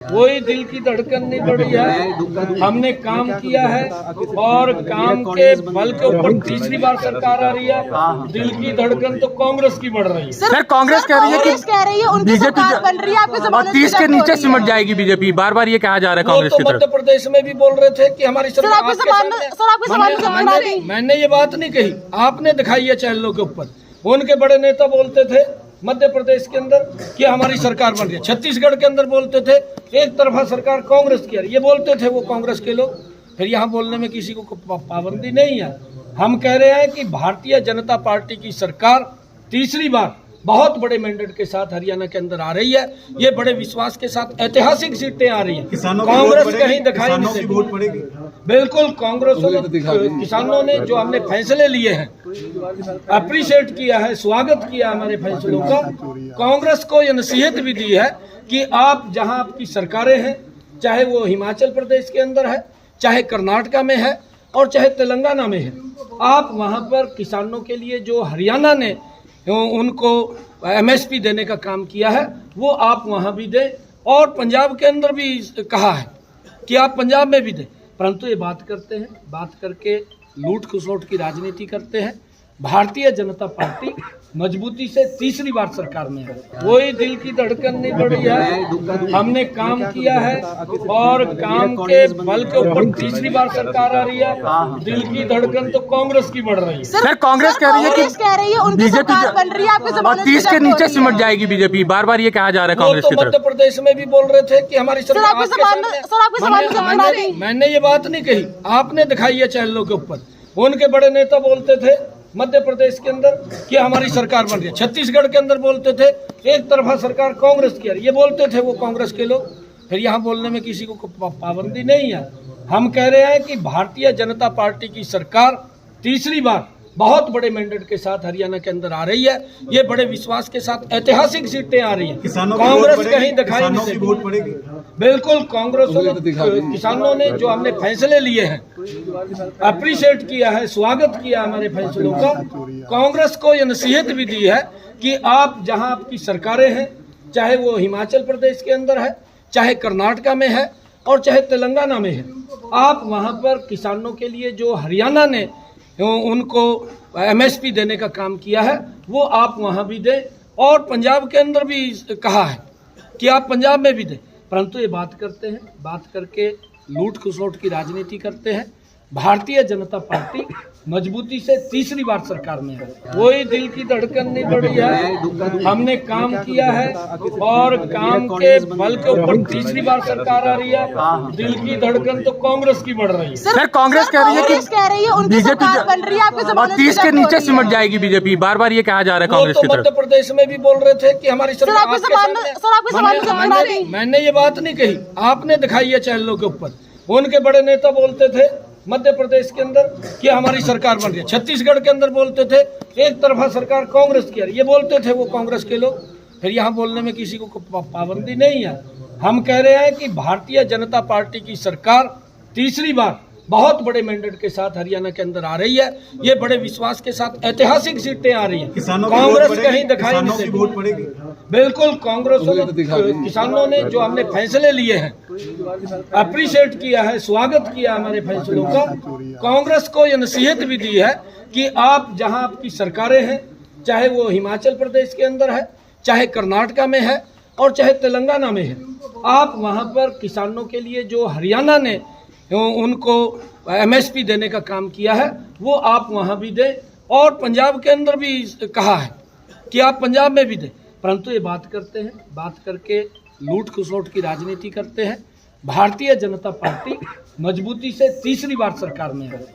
कोई दिल की धड़कन नहीं बढ़ी है। हमने काम किया है और काम के बल के ऊपर तीसरी बार सरकार आ रही है। दिल की धड़कन तो कांग्रेस की बढ़ रही है। सर कांग्रेस कह रही है कि बीजेपी बन रही है आपके 30 के नीचे सिमट जाएगी बीजेपी। बार बार ये कहा जा रहा है कांग्रेस की तरफ। मध्य प्रदेश में भी बोल रहे थे कि हमारी सरकार। मैंने ये बात नहीं कही, आपने दिखाई है चैनलों के ऊपर। उनके बड़े नेता बोलते थे मध्य प्रदेश के अंदर कि हमारी सरकार बन रही है, छत्तीसगढ़ के अंदर बोलते थे एक तरफा सरकार कांग्रेस की आ रही है। ये बोलते थे वो कांग्रेस के लोग। फिर यहाँ बोलने में किसी को पाबंदी नहीं है। हम कह रहे हैं कि भारतीय जनता पार्टी की सरकार तीसरी बार बहुत बड़े मैंडेट के साथ हरियाणा के अंदर आ रही है। ये बड़े विश्वास के साथ ऐतिहासिक सीटें आ रही हैं। कांग्रेस कहीं दिखाई नहीं देती। बिल्कुल कांग्रेस किसानों ने जो हमने फैसले लिए हैं अप्रिशिएट किया है, स्वागत किया हमारे फैसलों का। कांग्रेस को ये नसीहत भी दी है कि आप जहां आपकी सरकारें हैं, चाहे वो हिमाचल प्रदेश के अंदर है, चाहे कर्नाटका में है और चाहे तेलंगाना में है, आप वहां पर किसानों के लिए जो हरियाणा ने उनको एमएसपी देने का काम किया है वो आप वहां भी दें। और पंजाब के अंदर भी कहा है कि आप पंजाब में भी दें। परंतु ये बात करते हैं, बात करके लूट खसोट की राजनीति करते हैं। भारतीय जनता पार्टी मजबूती से तीसरी बार सरकार में है। कोई दिल की धड़कन नहीं बढ़ी है। हमने काम किया है और काम के बल के ऊपर तीसरी बार सरकार आ रही है। दिल की धड़कन तो कांग्रेस की बढ़ रही है। सर कांग्रेस कह रही है कि बीजेपी बन रही है आपके 30 के नीचे सिमट जाएगी बीजेपी। बार बार ये कहा जा रहा है कांग्रेस की तरफ। मध्य प्रदेश में भी बोल रहे थे कि हमारी सरकार। मैंने ये बात नहीं कही, आपने दिखाई है चैनलों के ऊपर। उनके बड़े नेता बोलते थे मध्य प्रदेश के अंदर कि हमारी सरकार बन रही है, छत्तीसगढ़ के अंदर बोलते थे एक तरफा सरकार कांग्रेस की आ रही है। ये बोलते थे वो कांग्रेस के लोग। फिर यहाँ बोलने में किसी को पाबंदी नहीं है। हम कह रहे हैं कि भारतीय जनता पार्टी की सरकार तीसरी बार बहुत बड़े मैंडेट के साथ हरियाणा के अंदर आ रही है। ये बड़े विश्वास के साथ ऐतिहासिक सीटें आ रही हैं। कांग्रेस कहीं दिखाई नहीं देती। बिल्कुल कांग्रेस किसानों ने जो हमने फैसले लिए हैं अप्रिशिएट किया है, स्वागत किया हमारे फैसलों का। कांग्रेस को ये नसीहत भी दी है कि आप जहां आपकी सरकारें हैं, चाहे वो हिमाचल प्रदेश के अंदर है, चाहे कर्नाटका में है और चाहे तेलंगाना में है, आप वहां पर किसानों के लिए जो हरियाणा ने उनको एमएसपी देने का काम किया है वो आप वहां भी दें। और पंजाब के अंदर भी कहा है कि आप पंजाब में भी दें। परंतु ये बात करते हैं, बात करके लूट खसोट की राजनीति करते हैं। भारतीय जनता पार्टी मजबूती से तीसरी बार सरकार में है। कोई दिल की धड़कन नहीं बढ़ी है। हमने काम किया है और काम के बल के ऊपर तीसरी बार सरकार आ रही है। दिल की धड़कन तो कांग्रेस की बढ़ रही है। सर कांग्रेस कह रही है कि बीजेपी बन रही है आपके 30 के नीचे सिमट जाएगी बीजेपी। बार बार ये कहा जा रहा है कांग्रेस की तरफ। मध्य प्रदेश में भी बोल रहे थे कि हमारी सरकार। मैंने ये बात नहीं कही, आपने दिखाई है चैनलों के ऊपर। उनके बड़े नेता बोलते थे मध्य प्रदेश के अंदर कि हमारी सरकार बन रही है, छत्तीसगढ़ के अंदर बोलते थे एक तरफा सरकार कांग्रेस की आ रही है। ये बोलते थे वो कांग्रेस के लोग। फिर यहाँ बोलने में किसी को पाबंदी नहीं है। हम कह रहे हैं कि भारतीय जनता पार्टी की सरकार तीसरी बार बहुत बड़े मैंडेट के साथ हरियाणा के अंदर आ रही है। ये बड़े विश्वास के साथ ऐतिहासिक सीटें आ रही हैं। कांग्रेस कहीं दिखाई नहीं देती। बिल्कुल कांग्रेस किसानों ने जो हमने फैसले लिए हैं अप्रिशिएट किया है, स्वागत किया हमारे फैसलों का। कांग्रेस को ये नसीहत भी दी है कि आप जहां आपकी सरकारें हैं, चाहे वो हिमाचल प्रदेश के अंदर है, चाहे कर्नाटका में है और चाहे तेलंगाना में है, आप वहां पर किसानों के लिए जो हरियाणा ने उनको एमएसपी देने का काम किया है वो आप वहां भी दें। और पंजाब के अंदर भी कहा है कि आप पंजाब में भी दें। परंतु ये बात करते हैं, बात करके लूट खसोट की राजनीति करते हैं। भारतीय जनता पार्टी मजबूती से तीसरी बार सरकार में है।